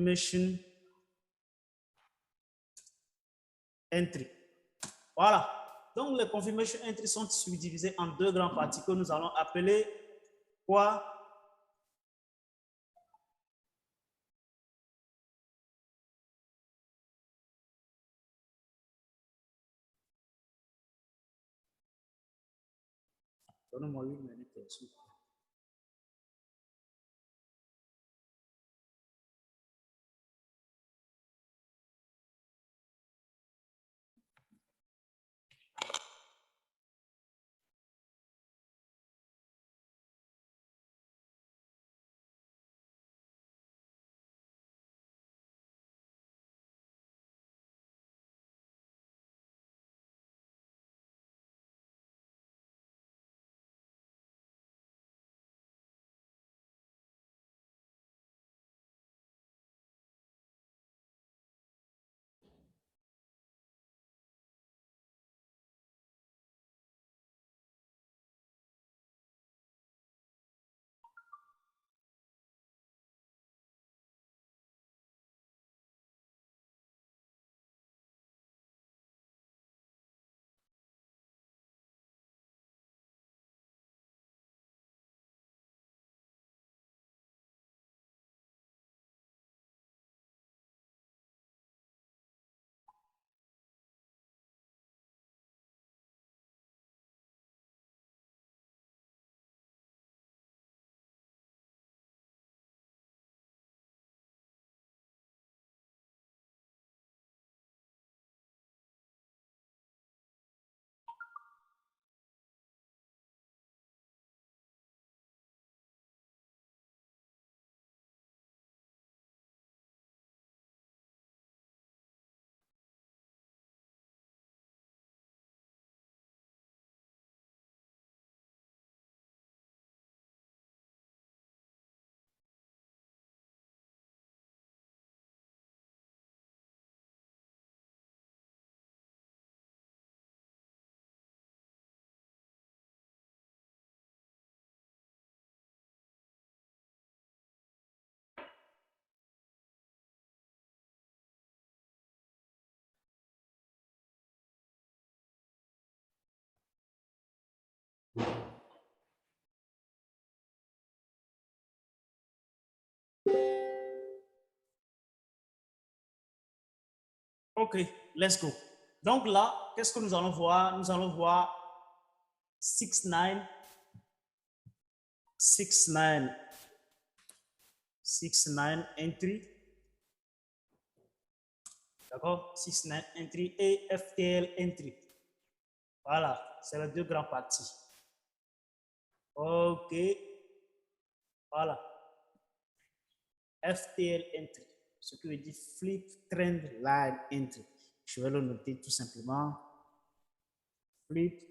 confirmation entry. Voilà. Donc, les confirmation entry sont subdivisées en deux grandes parties que nous allons appeler quoi? Donnez-moi 8 minutes. OK, let's go. Donc là, qu'est-ce que nous allons voir? Nous allons voir 6-9, 6-9, 6-9 entry. D'accord? 6-9 entry et FTL entry. Voilà, c'est les deux grandes parties. OK. Voilà. FTL entry, ce qui veut dire Flip Trend Line Entry. Je vais le noter tout simplement. Flip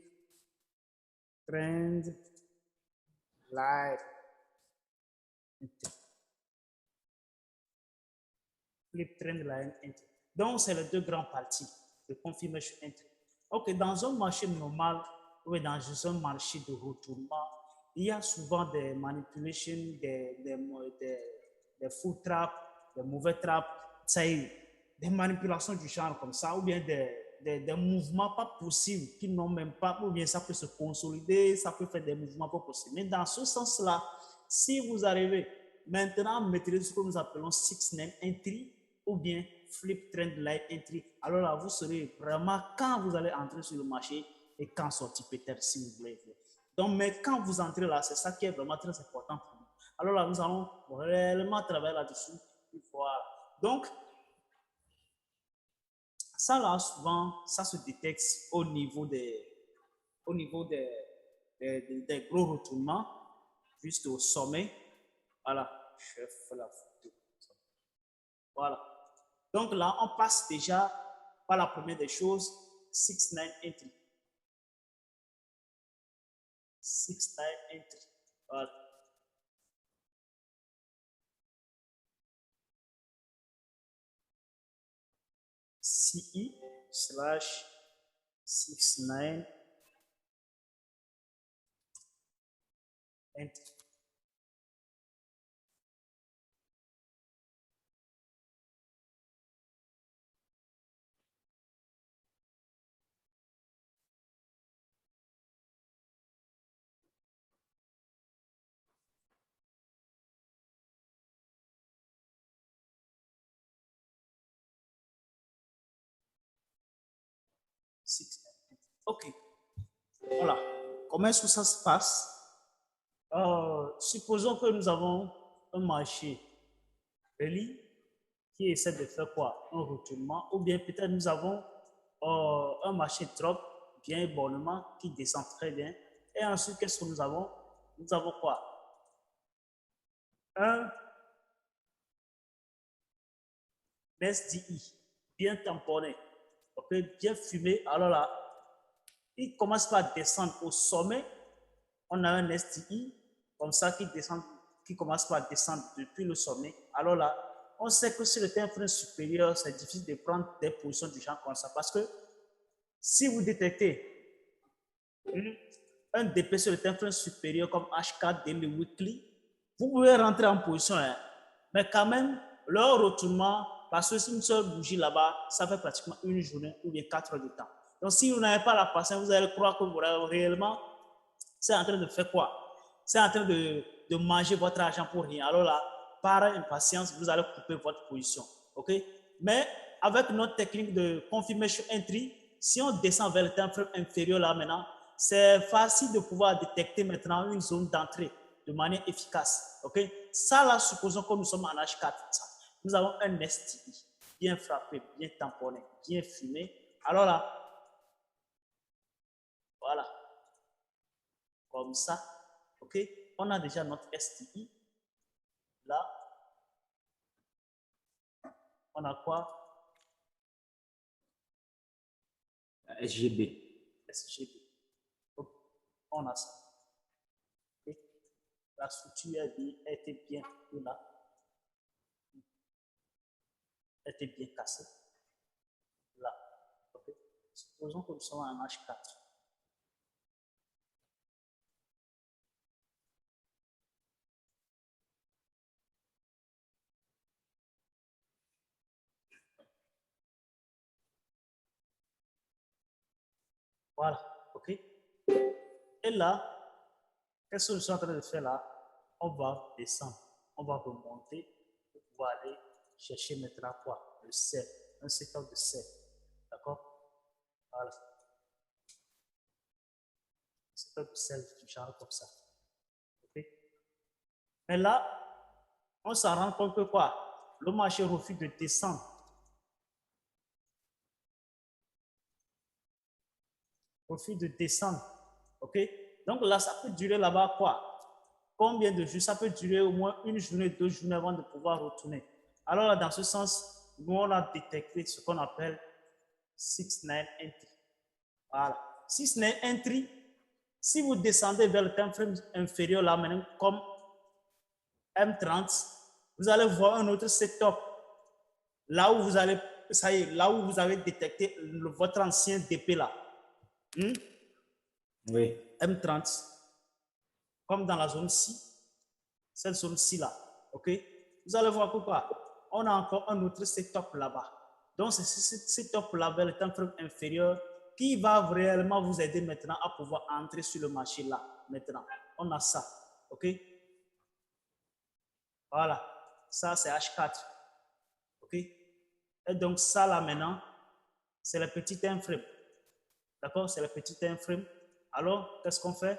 Trend Line Entry. Flip Trend Line Entry. Donc, c'est les deux grandes parties de Confirmation Entry. OK, dans un marché normal ou dans un marché de retournement, il y a souvent des manipulations, des full traps, des mauvais traps, des manipulations du genre comme ça, ou bien des mouvements pas possibles qui n'ont même pas, ou bien ça peut se consolider, ça peut faire des mouvements pas possibles. Mais dans ce sens-là, si vous arrivez maintenant à maîtriser ce que nous appelons 6-9 entry ou bien flip trend line entry, alors là, vous saurez vraiment quand vous allez entrer sur le marché et quand sortir peut-être si vous voulez. Donc, mais quand vous entrez là, c'est ça qui est vraiment très important pour nous. Alors là, nous allons réellement travailler là-dessus. Voilà. Donc, ça là, souvent, ça se détecte au niveau des gros retournements, juste au sommet. Voilà, je fais la photo. Voilà. Donc là, on passe déjà par la première des choses, 6-9 entry. 6-9 entry. Voilà. CE slash 6-9 entry. OK. Voilà. Comment est-ce que ça se passe? Supposons que nous avons un marché rallye qui essaie de faire quoi? Un retournement. Ou bien peut-être nous avons un marché drop bien ébonnement qui descend très bien. Et ensuite, qu'est-ce que nous avons? Nous avons quoi? Un SDI bien tamponné, okay, bien fumé. Alors là, il commence par descendre au sommet. On a un SDI comme ça qui descend, qui commence par descendre depuis le sommet. Alors là, on sait que sur le time frame supérieur, c'est difficile de prendre des positions du genre comme ça parce que si vous détectez un DP sur le time frame supérieur comme H4 Daily Weekly, vous pouvez rentrer en position, hein, mais quand même, leur retournement, parce que si une seule bougie là-bas, ça fait pratiquement une journée ou bien 4 heures de temps. Donc, si vous n'avez pas la patience, vous allez croire que vous réellement, c'est en train de faire quoi? C'est en train de manger votre argent pour rien. Alors là, par impatience, vous allez couper votre position. OK? Mais avec notre technique de confirmation entry, si on descend vers le time frame inférieur là maintenant, c'est facile de pouvoir détecter maintenant une zone d'entrée de manière efficace. OK? Ça là, supposons que nous sommes en H4. Nous avons un STI bien frappé, bien tamponné, bien fumé. Alors là, voilà, comme ça, OK? On a déjà notre STI. Là, on a quoi? SGB. SGB. Donc, on a ça. Okay? La structure était bien là. Elle était bien cassée. Là. Okay? Supposons que nous sommes en H4. Voilà. OK? Et là, qu'est-ce que nous sommes en train de faire là? On va descendre. On va remonter pour pouvoir aller chercher maintenant quoi? Le sel. Un secteur de sel. D'accord? Voilà. Un secteur de sel du genre comme ça. OK? Mais là, on s'en rend compte que quoi? Le marché refuse de descendre. Refuse de descendre. OK? Donc là, ça peut durer là-bas quoi? Combien de jours? Ça peut durer au moins une journée, 2 journées avant de pouvoir retourner. Alors là, dans ce sens, nous, on a détecté ce qu'on appelle 6-9 entry. Voilà. 6-9 entry, si vous descendez vers le time frame inférieur là maintenant, comme M30, vous allez voir un autre setup. Là où vous allez, ça y est, là où vous avez détecté votre ancien DP là. Oui. M30, comme dans la zone C, cette zone-ci là, ok? Vous allez voir pourquoi. On a encore un autre setup là-bas. Donc, c'est ce setup là vers le temps frame inférieur qui va réellement vous aider maintenant à pouvoir entrer sur le marché là, maintenant. On a ça, ok? Voilà, ça c'est H4, ok? Et donc, ça là maintenant, c'est le petit time frame. D'accord? C'est le petit time frame. Alors, qu'est-ce qu'on fait?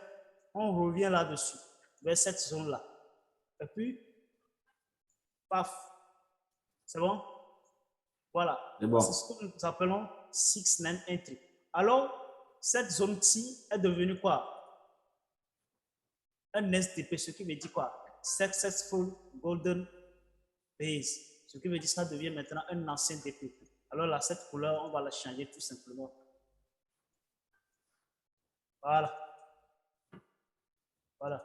On revient là-dessus, vers cette zone-là. Et puis, paf, c'est bon? Voilà. C'est bon. C'est ce que nous appelons 6-9 entry. Alors, cette zone-ci est devenue quoi? Un SDP, ce qui veut dire quoi? Successful Golden Base. Ce qui veut dire que ça devient maintenant un ancien DP. Alors là, cette couleur, on va la changer tout simplement. Voilà. Voilà.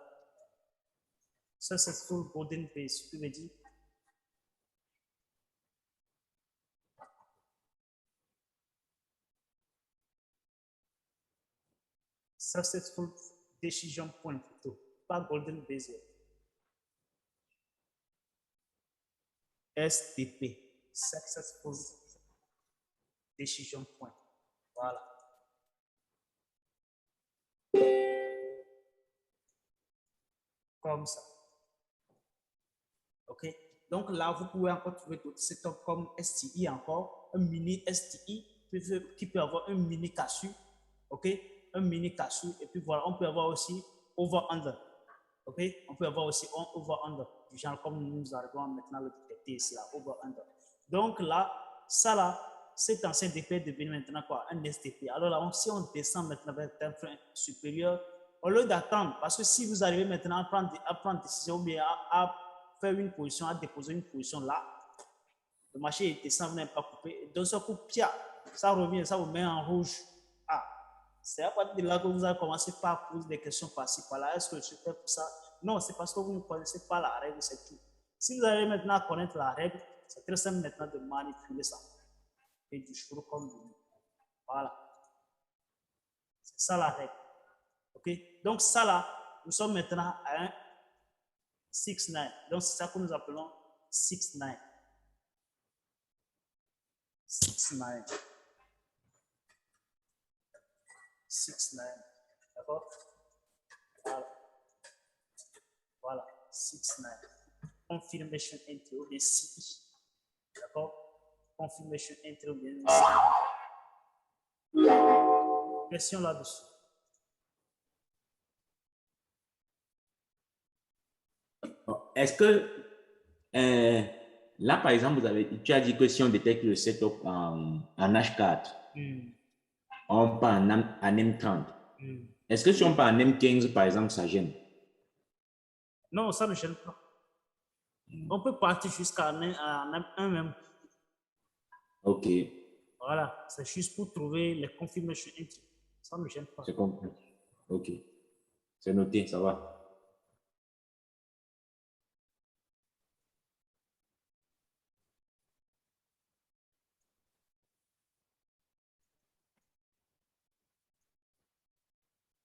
Successful Golden Base, ce qui veut dire Successful Decision Point plutôt, pas Golden Base. SDP, Successful Decision Point. Voilà. Comme ça. OK? Donc là, vous pouvez encore trouver d'autres setups comme STI encore, un mini STI qui peut avoir un mini cassure. OK? Un mini cassou. Et puis voilà, on peut avoir aussi over-under. OK? On peut avoir aussi over-under. Du genre comme nous arrivons maintenant à le détecter ici, là, over-under. Donc là, ça là, cet ancien DP devient maintenant quoi? Un SDP. Alors là, si on descend maintenant vers un frein supérieur, au lieu d'attendre, parce que si vous arrivez maintenant à prendre décision ou bien à faire une position, à déposer une position là, le marché descend, vous n'avez pas coupé, d'un seul coup, pia, ça revient, ça vous met en rouge. Ah, c'est à partir de là que vous avez commencé par poser des questions par-ci, par-là. Est-ce que je fais pour ça? Non, c'est parce que vous ne connaissez pas la règle, c'est tout. Si vous arrivez maintenant à connaître la règle, c'est très simple maintenant de manipuler ça. Et du jour comme vous. Voilà. C'est ça la règle. OK? Donc, ça là, nous sommes maintenant à un 6-9. Donc, c'est ça que nous appelons 6-9. 6-9. 6-9. D'accord? Voilà. Voilà. 6-9. Confirmation entry ou bien CI. D'accord? Confirmation entry ou bien CI. Question là-dessus. Est-ce que là, par exemple, tu as dit que si on détecte le setup en H4, on part en M30. Est-ce que si on part en M15, par exemple, ça gêne? Non, ça ne gêne pas. On peut partir jusqu'à un même. OK. Voilà, c'est juste pour trouver les confirmation entry. Ça ne gêne pas. C'est compris. OK. C'est noté, ça va.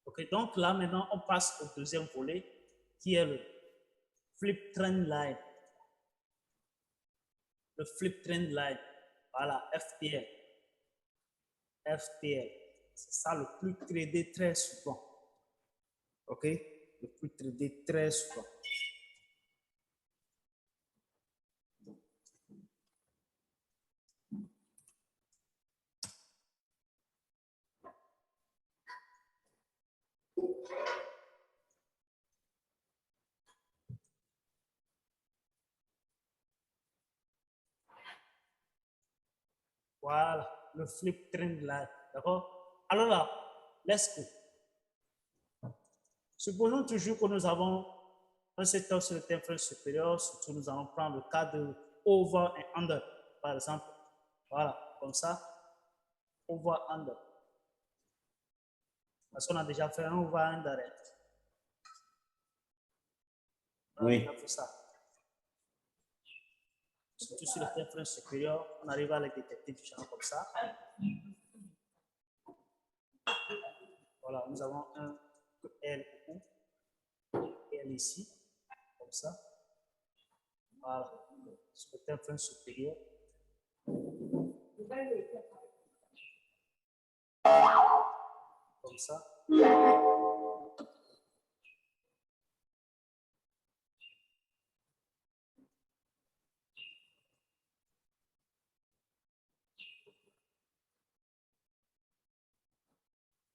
OK, donc là, maintenant, on passe au deuxième volet, qui est le flip trend line. Le flip trend line. Voilà, FTL. FTL. C'est ça le plus tradé très souvent. OK? Le plus tradé très souvent. Voilà, le flip trend line. D'accord? Alors là, let's go. Supposons toujours que nous avons un secteur sur le time frame supérieur, surtout nous allons prendre le cas de over et under, par exemple. Voilà, comme ça, over under. Parce qu'on a déjà fait un over under. On a déjà fait ça. Surtout sur le time frame supérieur, on arrive à les détecter du genre comme ça. Voilà, nous avons un L ici, comme ça. Voilà, sur le time frame supérieur. Comme ça.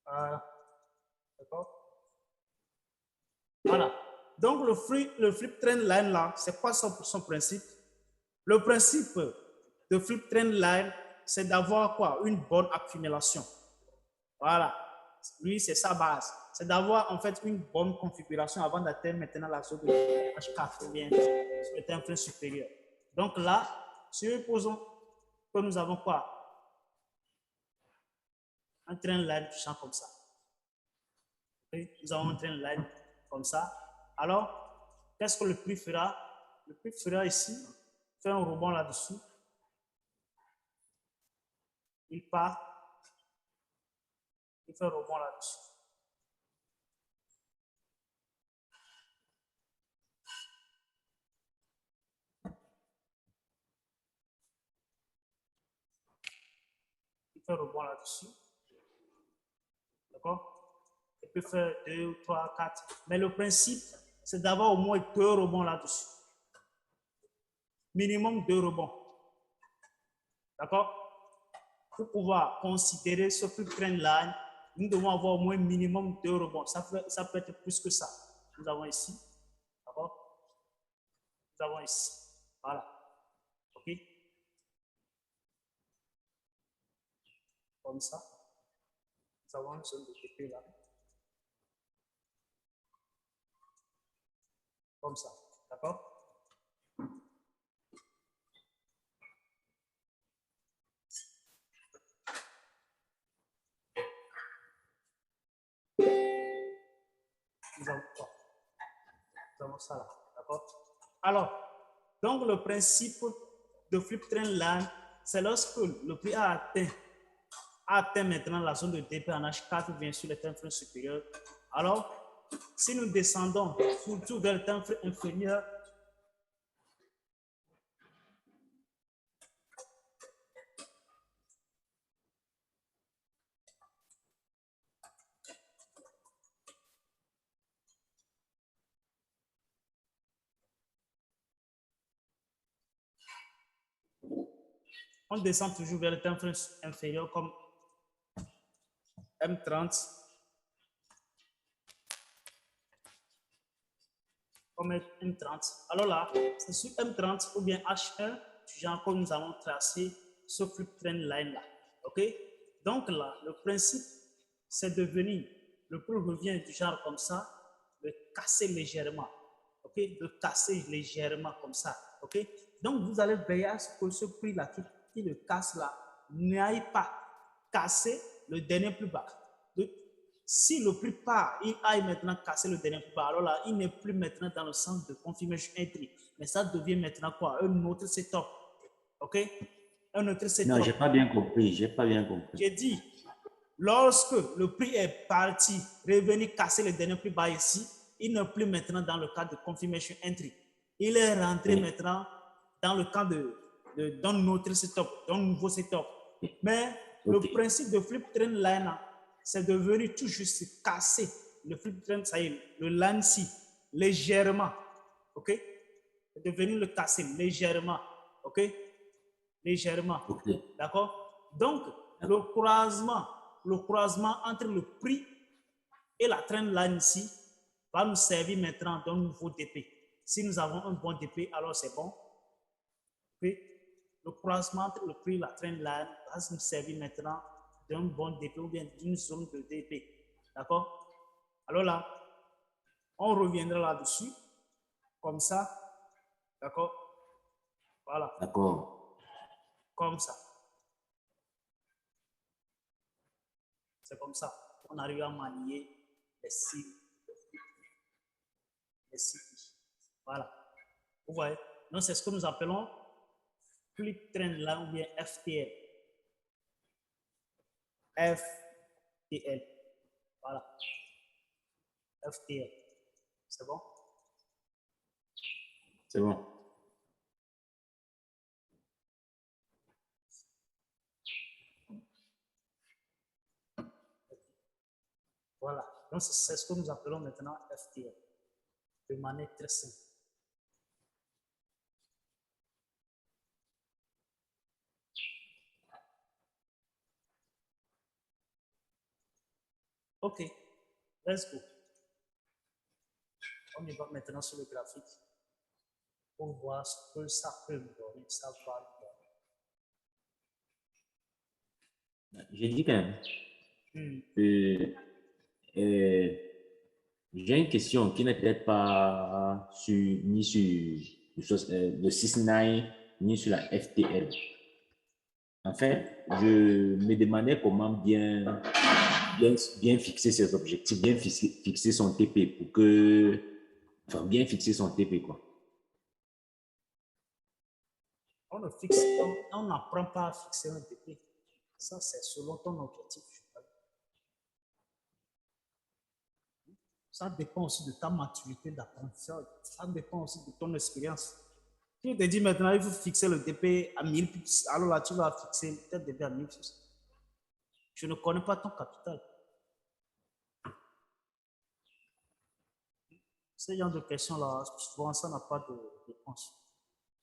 Voilà. D'accord? Voilà. Donc, le flip trend line là, c'est quoi son principe? Le principe de flip trend line, c'est d'avoir quoi? Une bonne accumulation. Voilà. Lui, c'est sa base. C'est d'avoir en fait une bonne configuration avant d'atteindre maintenant la zone de H4 ou bien sur le time frame supérieur. Donc là, supposons que nous avons quoi? Un trend line touchant comme ça. Okay? Nous avons un trend line comme ça. Alors, qu'est-ce que le prix fera? Le prix fera ici, fait un rebond là-dessus. Il part, il fait un rebond là-dessus. Il fait un rebond là-dessus. D'accord? Il peut faire 2, 3, 4. Mais le principe, c'est d'avoir au moins 2 rebonds là-dessus. Minimum 2 rebonds. D'accord? Pour pouvoir considérer ce flip trend line nous devons avoir au moins minimum 2 rebonds. Ça peut être plus que ça. Nous avons ici. D'accord? Nous avons ici. Voilà. OK? Comme ça. Nous avons une zone de TP là. Comme ça. D'accord? Nous avons quoi? Nous avons ça là. D'accord? Alors, donc le principe de flip trend line, c'est lorsque le prix a atteint maintenant la zone de TP en H4 bien sûr le time frame supérieur. Alors, si nous descendons surtout vers le time frame inférieur, on descend toujours vers le time frame inférieur comme M30, comme M30. Alors là, c'est sur M30 ou bien H1, genre comme nous avons tracé ce flip trend line là. OK? Donc là, le principe, c'est de venir, le prix revient du genre comme ça, de casser légèrement. OK? De casser légèrement comme ça. OK? Donc vous allez veiller à ce que ce prix là qui le casse là n'aille pas casser le dernier plus bas. Si le prix part, il aille maintenant casser le dernier plus bas, alors là, il n'est plus maintenant dans le sens de confirmation entry, mais ça devient maintenant quoi? Un autre setup. OK? Un autre setup. Non, j'ai pas bien compris. J'ai pas bien compris. J'ai dit, lorsque le prix est parti, revenir casser le dernier plus bas ici, il n'est plus maintenant dans le cadre de confirmation entry. Il est rentré maintenant dans le cadre d'un autre setup, d'un nouveau setup. Mais le principe de flip trend line, c'est de venir tout juste casser le flip trend, ça y est, le line-ci, légèrement. OK? De venir le casser légèrement. OK? Légèrement. D'accord? Donc, le croisement entre le prix et la trend line ici va nous servir maintenant d'un nouveau DP. Si nous avons un bon DP, alors c'est bon. Okay? Le croisement entre le prix et la trend line va nous servir maintenant d'un bon DP ou bien d'une zone de DP. D'accord? Alors là, on reviendra là-dessus, comme ça. D'accord? Voilà. D'accord. Comme ça. C'est comme ça. On arrive à manier les signes. Les signes. Voilà. Vous voyez? Donc, c'est ce que nous appelons flip trend line ou bien FTL. FTL. Voilà. FTL. C'est bon? C'est bon. Voilà. Donc, c'est ce que nous appelons maintenant FTL. De manière très simple. OK. Let's go. On y va maintenant sur le graphique pour voir ce que ça peut me donner. Ça va me donner. J'ai dit quand même. J'ai une question qui n'est peut-être pas ni sur le 6-9 ni sur la FTL. En fait, je me demandais comment bien fixer ses objectifs, bien fixer son TP pour que, enfin, bien fixer son TP, quoi. On n'apprend pas à fixer un TP. Ça, c'est selon ton objectif. Ça dépend aussi de ta maturité d'apprentissage. Ça dépend aussi de ton expérience. Si je te dis maintenant, il faut fixer le TP à 1000 pips, alors là, tu vas fixer peut-être TP à 1000 pips. Je ne connais pas ton capital. Ce genre de questions-là, souvent, ça n'a pas de réponse.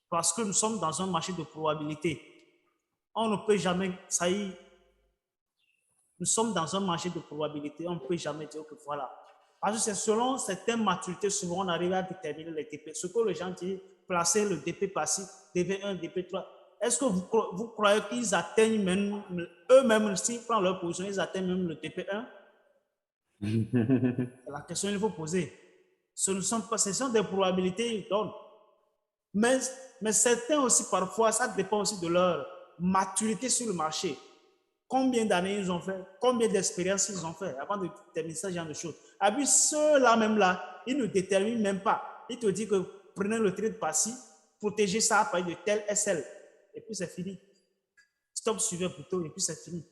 Parce que nous sommes dans un marché de probabilité. On ne peut jamais, ça y est, nous sommes dans un marché de probabilité. On ne peut jamais dire que voilà. Parce que c'est selon certaines maturités, souvent on arrive à déterminer les DP. Ce que les gens disent, placer le DP passif, DP1, DP3. Est-ce que vous croyez qu'ils atteignent même, eux-mêmes, s'ils prennent leur position, ils atteignent même le DP1? C'est la question qu'il faut poser. Ce sont des probabilités qu'ils donnent. Mais certains aussi, parfois, ça dépend aussi de leur maturité sur le marché. Combien d'années ils ont fait, combien d'expériences ils ont fait avant de déterminer ce genre de choses. Et puis ceux-là même là, ils ne déterminent même pas. Ils te disent que prenez le trade passif, protégez ça à partir de tel SL. Et puis c'est fini. Stop, suivez plutôt, et puis c'est fini.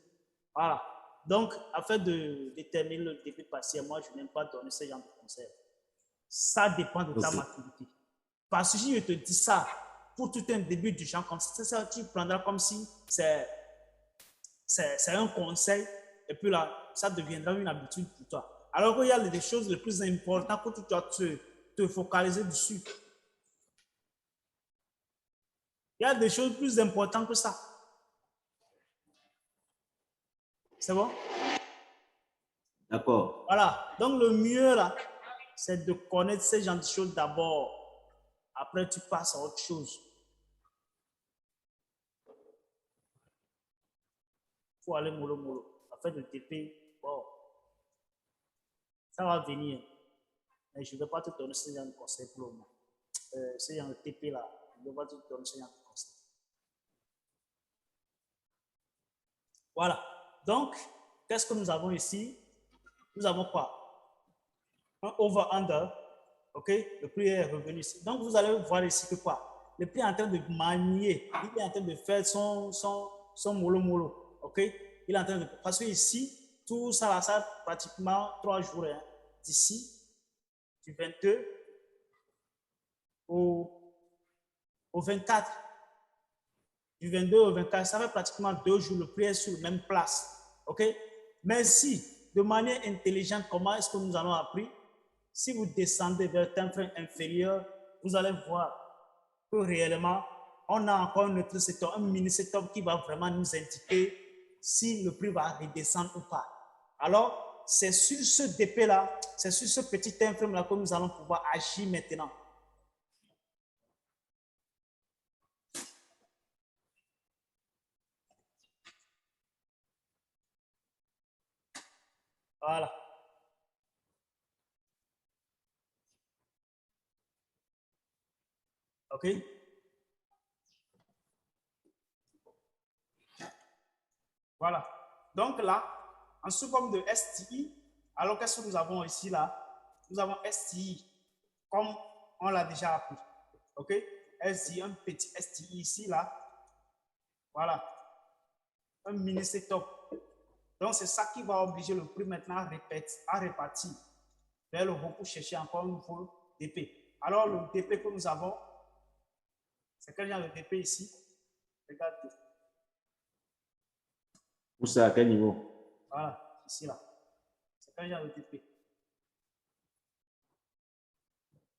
Voilà. Donc, afin de déterminer le début passif, moi, je n'aime pas donner ce genre de conseils. Ça dépend de ta maturité. Parce que si je te dis ça, pour tout un début du genre comme ça, tu prendras comme si c'est un conseil, et puis là, ça deviendra une habitude pour toi. Alors qu'il y a des choses les plus importantes que tu dois te focaliser dessus. Il y a des choses plus importantes que ça. C'est bon? D'accord. Voilà. Donc, le mieux, là, c'est de connaître ces genres de choses d'abord. Après, tu passes à autre chose. Il faut aller mollo mollo. Afin de TP, bon, ça va venir. Mais je ne vais pas te donner ce genre de conseils pour le moment. Ce genre de TP là, je ne vais pas te donner ce genre de conseils. Voilà. Donc, qu'est-ce que nous avons ici? Nous avons quoi? Un over-under. OK? Le prix est revenu ici. Donc, vous allez voir ici que quoi? Le prix est en train de manier. Il est en train de faire son mollo-mollo. OK? Il est en train de... Parce que ici, tout ça, là, ça pratiquement 3 jours. Hein. D'ici, du 22 au 24. Du 22 au 24, ça fait pratiquement 2 jours. Le prix est sur la même place. OK? Mais si, de manière intelligente, comment est-ce que nous allons apprendre? Si vous descendez vers un frein inférieur, vous allez voir que réellement, on a encore un autre secteur, un mini secteur qui va vraiment nous indiquer si le prix va redescendre ou pas. Alors, c'est sur ce DP-là, c'est sur ce petit inframe-là que nous allons pouvoir agir maintenant. Voilà. OK? Voilà. Donc là, en sous forme de STI, alors qu'est-ce que nous avons ici là? Nous avons STI, comme on l'a déjà appris. OK? STI, un petit STI ici là. Voilà. Un mini setup. Donc c'est ça qui va obliger le prix maintenant à répartir vers le haut pour chercher encore un nouveau DP. Alors le DP que nous avons, c'est quel genre de DP ici? Regardez. Où ça, à quel niveau? Voilà, ici là. C'est quel genre de DP?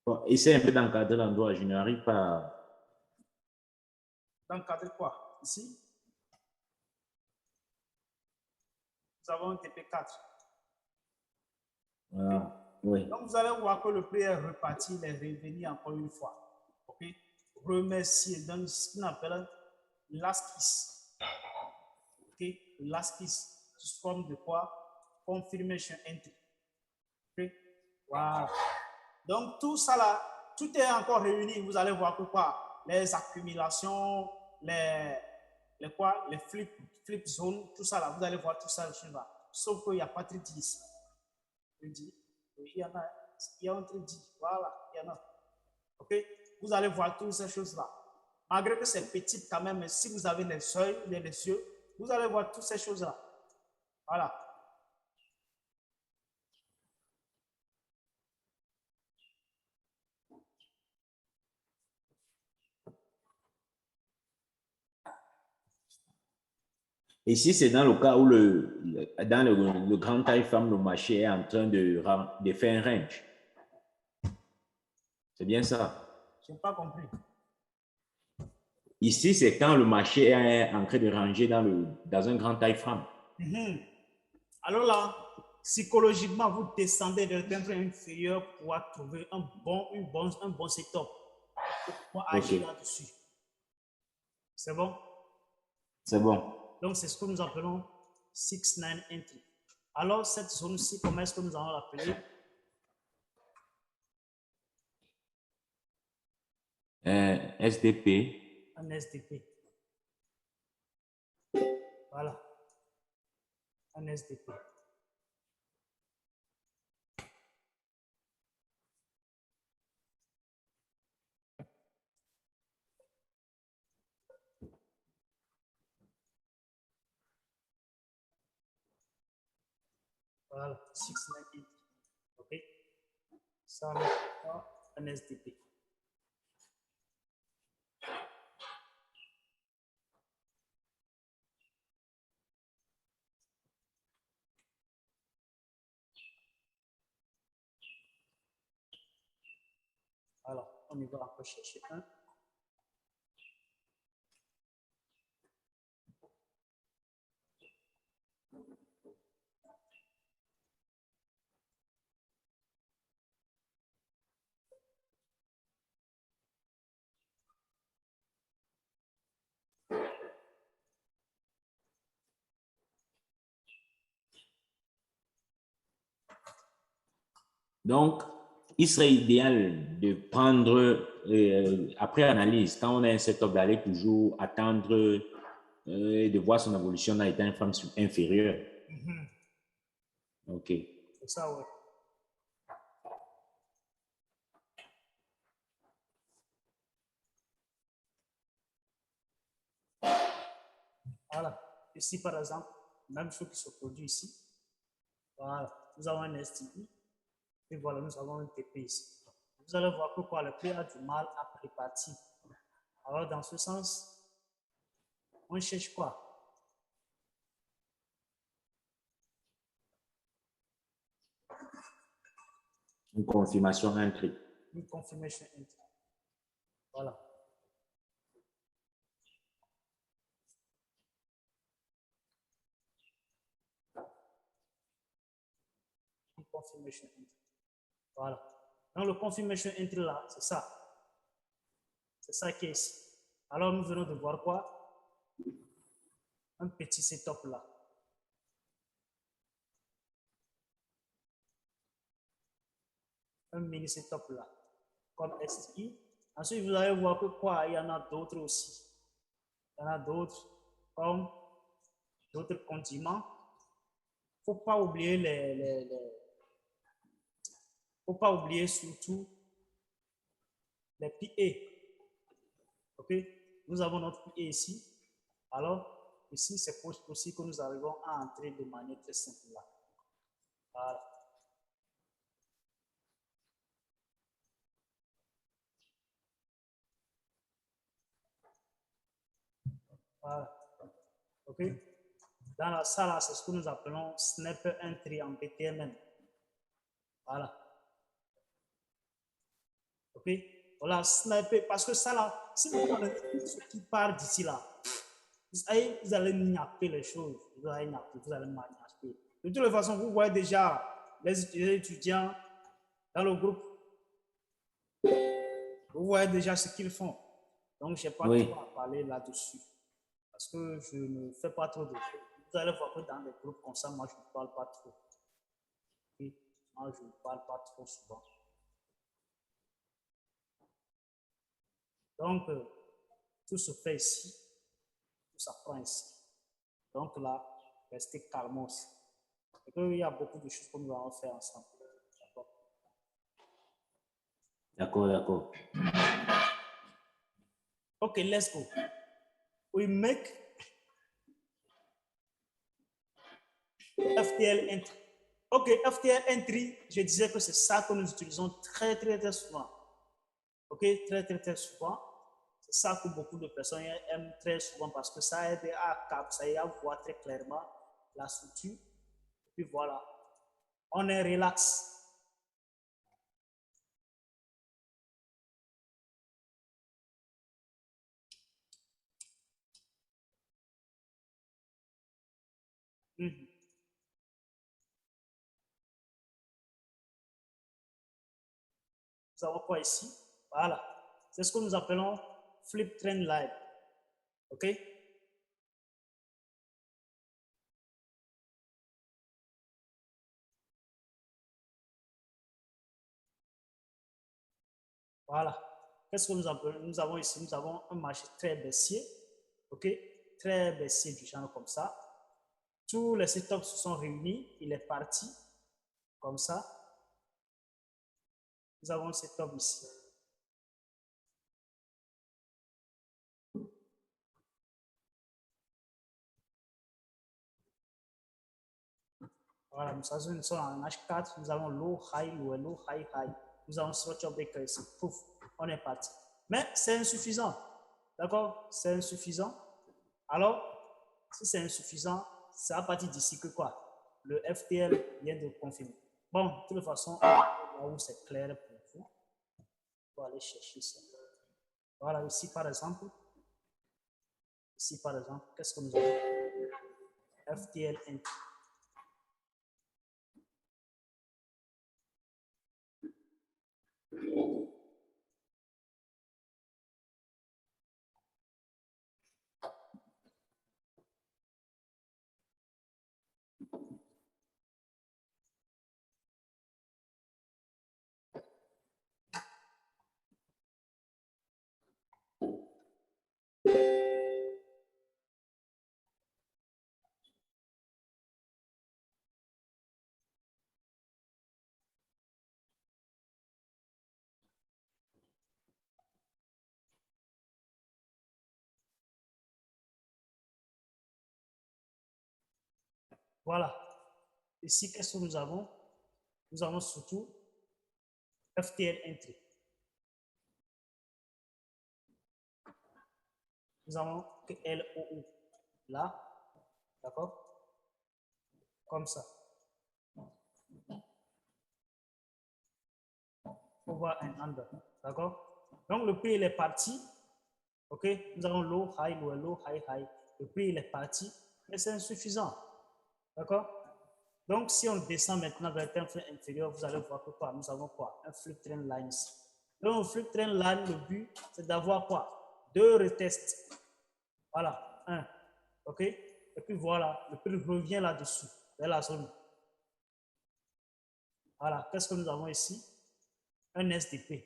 Bon, essaie un peu d'encadrer l'endroit, je n'arrive pas. D'encadrer quoi? Ici? Nous avons un TP4. Ah, okay. Oui. Donc, vous allez voir que le prix est reparti, il est revenu encore une fois. OK? Remercier, donc ce qu'on appelle last kiss. OK? Last kiss, sous forme de quoi? Confirmation entry. OK? Voilà. Donc, tout ça là, tout est encore réuni. Vous allez voir que quoi? Les accumulations, les quoi? Les flip zones, tout ça là, vous allez voir tout ça là. Sauf qu'il n'y a pas de 10. Il y en a, il y a entre 10. Voilà, il y en a. OK? Vous allez voir toutes ces choses-là. Malgré que c'est petit quand même, mais si vous avez les yeux, vous allez voir toutes ces choses-là. Voilà. Ici, c'est dans le cas où dans le grand taille femme, le marché est en train de faire un range. C'est bien ça? Je n'ai pas compris. Ici, c'est quand le marché est en train de ranger dans un grand taille femme. Alors là, psychologiquement, vous descendez vers le timbre inférieur pour trouver un bon setup pour agir OK. là-dessus. C'est bon? C'est bon. Donc, c'est ce que nous appelons 6-9 entry. Alors, cette zone-ci, comment est-ce que nous allons l'appeler? SDP. Un SDP. Voilà. Un SDP. Voilà. 6-9 entry. OK? Ça, on a un SDP. Alors, on y va encore chercher un. Donc, il serait idéal de prendre, après analyse, quand on a un setup, d'aller toujours attendre et de voir son évolution dans l'état inférieur. OK. C'est ça, ouais. Voilà. Ici, par exemple, même chose qui se produit ici. Voilà. Nous avons un STI. Et voilà, nous avons un TP ici. Vous allez voir que quoi, le P a du mal à prépartir. Alors, dans ce sens, on cherche quoi? Une confirmation entry. Une confirmation entry. Voilà. Une confirmation entry. Voilà. Donc, le confirmation entry là, c'est ça. C'est ça qui est ici. Alors, nous venons de voir quoi? Un petit setup là. Un mini setup là. Comme SI. Ensuite, vous allez voir que quoi? Il y en a d'autres aussi. Il y en a d'autres comme d'autres condiments. Il ne faut pas oublier faut pas oublier surtout les PA. OK? Nous avons notre PA ici. Alors, ici, c'est possible que nous arrivons à entrer de manière très simple là. Voilà. Voilà. OK? Dans la salle, c'est ce que nous appelons Snapper Entry en BTMN. Voilà. OK? Voilà, sniper. Parce que ça là, si vous prenez ce qui part d'ici là, vous allez napper les choses. Vous allez napper, vous allez napper. De toute façon, vous voyez déjà les étudiants dans le groupe. Vous voyez déjà ce qu'ils font. Donc, je n'ai pas Oui. trop à parler là-dessus. Parce que je ne fais pas trop de choses. Vous allez voir que dans des groupes comme ça, moi, je ne parle pas trop. Okay? Moi, je ne parle pas trop souvent. Donc, tout se fait ici. Tout s'apprend ici. Donc là, restez calmos. Et qu'il y a beaucoup de choses que nous allons faire ensemble. D'accord, d'accord. Okay, let's go. We make FTL entry. Ok, FTL entry, je disais que c'est ça que nous utilisons très souvent. Ok, très souvent. C'est ça que beaucoup de personnes aiment très souvent parce que ça aide à capter, à voir très clairement la structure. Et puis voilà, on est relax. Nous avons quoi ici? Voilà. C'est ce que nous appelons flip trend line. OK? Voilà. Qu'est-ce que nous avons? Nous avons ici, nous avons un marché très baissier. OK? Très baissier du genre comme ça. Tous les setups se sont réunis. Il est parti comme ça. Nous avons un setup ici. Voilà, nous sommes en H4, nous avons low, high, low, low, high, high. Nous avons structure breaker ici. Pouf, on est parti. Mais c'est insuffisant. D'accord? C'est insuffisant. Alors, si c'est insuffisant, c'est à partir d'ici que quoi? Le FTL vient de confirmer. Bon, de toute façon, là où c'est clair pour vous, on va aller chercher ça. Voilà, ici par exemple, qu'est-ce que nous avons? FTL entry. Voilà. Ici, qu'est-ce que nous avons? Nous avons surtout FTL entry. Nous avons que LOO là, d'accord? Comme ça. Over and under, d'accord? Donc le prix il est parti, ok? Nous avons low, high, low, low, high, high. Le prix il est parti, mais c'est insuffisant, d'accord? Donc si on descend maintenant vers le terme inférieur, vous allez voir que quoi? Nous avons quoi? Un flip trend line ici. Donc le flip trend line, le but c'est d'avoir quoi? Deux retests. Voilà, un, ok? Et puis voilà, le prix revient là-dessus, vers la zone. Voilà, qu'est-ce que nous avons ici? Un SDP.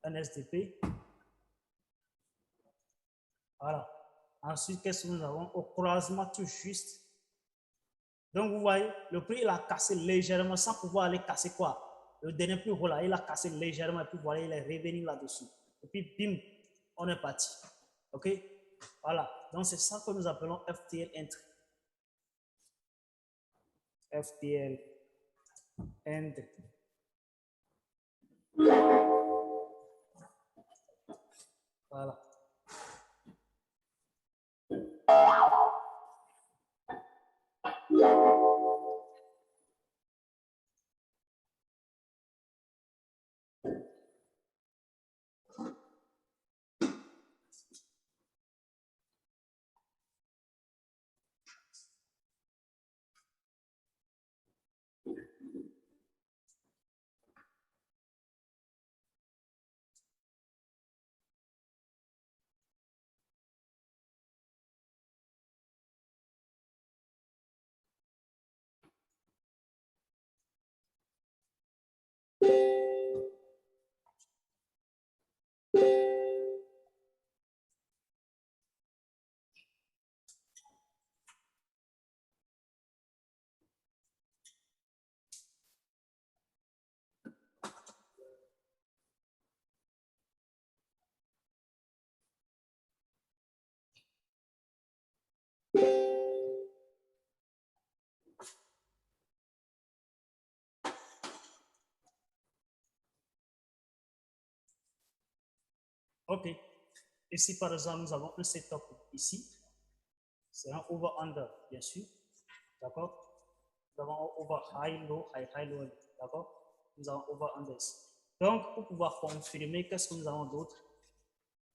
Un SDP. Voilà. Ensuite, qu'est-ce que nous avons? Au croisement tout juste. Donc, vous voyez, le prix, il a cassé légèrement sans pouvoir aller casser quoi? Le dernier prix, voilà, il a cassé légèrement et puis voilà, il est revenu là-dessus. Et puis, bim, on est parti. OK? Voilà. Donc, c'est ça que nous appelons FTL entry. FTL entry. Voilà. OK. Ici, par exemple, nous avons un setup ici. C'est un over-under, bien sûr. D'accord? Nous avons un over high, low, high, high, low. D'accord? Nous avons over-under ici. Donc, pour pouvoir confirmer, qu'est-ce que nous avons d'autre?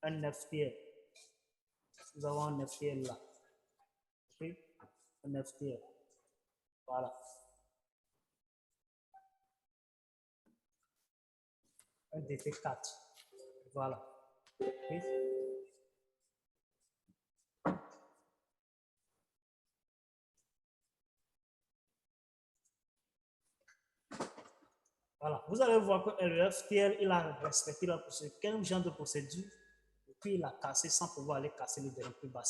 Un FTL. Nous avons un FTL là. OK? Un FTL. Voilà. un DT4. Voilà. Okay. Voilà. Vous allez voir que le FTL, il a respecté la procédure. Quel genre de procédure? Et puis, il a cassé sans pouvoir aller casser le dernier plus bas.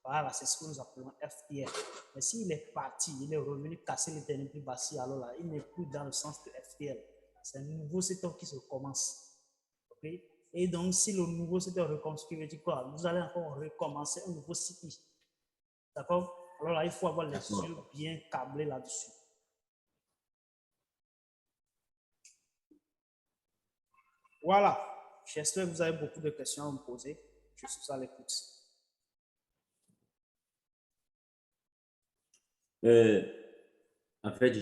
Voilà, c'est ce que nous appelons FTL. Mais s'il est parti, il est revenu casser le dernier plus bas, alors là, il n'est plus dans le sens de FTL. C'est un nouveau setup qui se commence. Okay? Et donc, si le nouveau setup recommence, ce veut dire quoi? Vous allez encore recommencer un nouveau cycle. D'accord? Alors là, il faut avoir les yeux bien câblés là-dessus. Voilà. J'espère que vous avez beaucoup de questions à me poser. Je suis à l'écoute. En fait,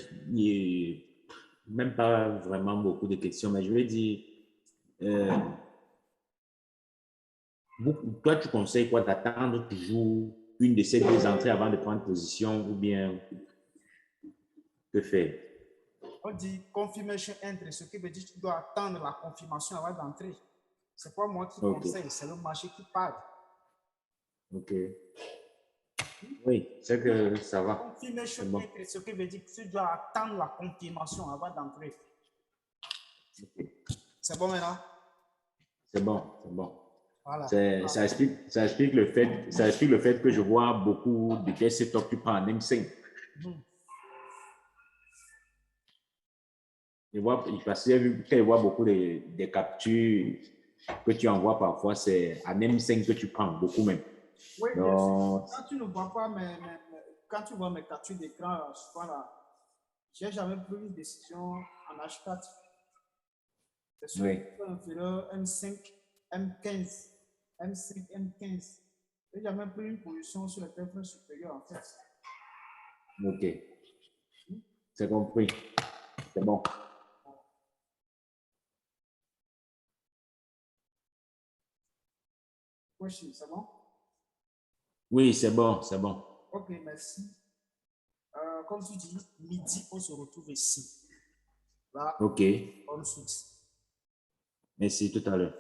même pas vraiment beaucoup de questions, mais je vais dire, toi, tu conseilles quoi d'attendre toujours une de ces deux entrées avant de prendre position ou bien que faire? On dit confirmation entry, ce qui veut dire que tu dois attendre la confirmation avant d'entrer. C'est pas moi qui conseille, c'est le marché qui parle. Ok. Oui, c'est que ça va. Confirmation entry, ce qui veut dire que tu dois attendre la confirmation avant d'entrer. Okay. C'est bon maintenant? C'est bon, c'est bon. Voilà. Ça explique le fait que je vois beaucoup de test setup qui prend en M5. Parce que j'ai vu qu'il y a beaucoup de captures que tu envoies parfois, c'est en M5 que tu prends, beaucoup même. Oui, bien sûr. Quand tu ne vois pas quand tu vois mes captures d'écran, je n'ai jamais pris une décision en H4. C'est sûr inférieur M5, M15, M5, M15. Je n'ai jamais pris une position sur le téléphone supérieur en fait. Ok. C'est compris. C'est bon. Oui, c'est bon? Oui, c'est bon, c'est bon. Ok, merci. Comme tu dis, midi, on se retrouve ici. Là, ok. on suit. Merci, tout à l'heure.